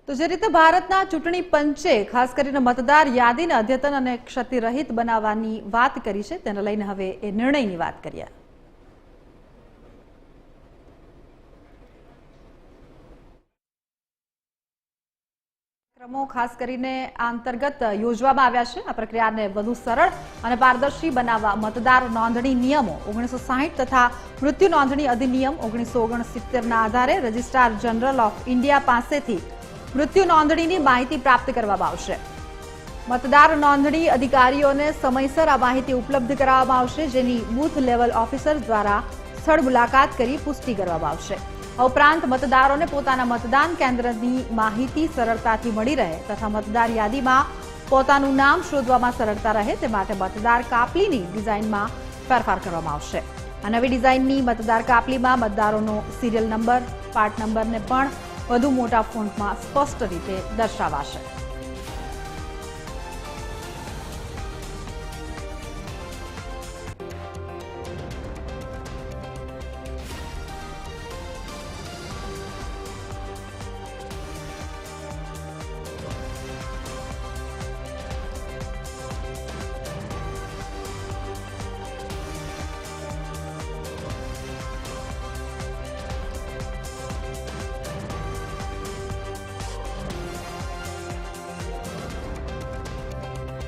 તો જે રીતે ભારતના ચૂંટણી પંચે ખાસ કરીને મતદાર યાદીને અદ્યતન અને ક્ષતિરહિત બનાવવાની વાત કરી છે, તેને લઈને હવે એ નિર્ણયની વાત કરીએ. ખાસ કરીને આ અંતર્ગત યોજવામાં આવ્યા છે. આ પ્રક્રિયાને વધુ સરળ અને પારદર્શી બનાવવા મતદાર નોંધણી નિયમો 1960 તથા મૃત્યુ નોંધણી અધિનિયમ 1969ના આધારે રજિસ્ટ્રાર જનરલ ઓફ ઇન્ડિયા પાસેથી મૃત્યુ નોંધણીની માહિતી પ્રાપ્ત કરવામાં આવશે. મતદાર નોંધણી અધિકારીઓને સમયસર આ માહિતી ઉપલબ્ધ કરાવવામાં આવશે, જેની બૂથ લેવલ ઓફિસર દ્વારા સ્થળ મુલાકાત કરી પુષ્ટિ કરવામાં આવશે. ઉપરાંત મતદારોને પોતાના મતદાન કેન્દ્રની માહિતી સરળતાથી મળી રહે તથા મતદાર યાદીમાં પોતાનું નામ શોધવામાં સરળતા રહે તે માટે મતદાર કાપલીની ડિઝાઇનમાં ફેરફાર કરવામાં આવશે. આ નવી ડિઝાઇનની મતદાર કાપલીમાં મતદારોનો સિરિયલ નંબર, પાર્ટ નંબરને પણ વધુ મોટા ફોન્ટમાં સ્પષ્ટ રીતે દર્શાવાશે.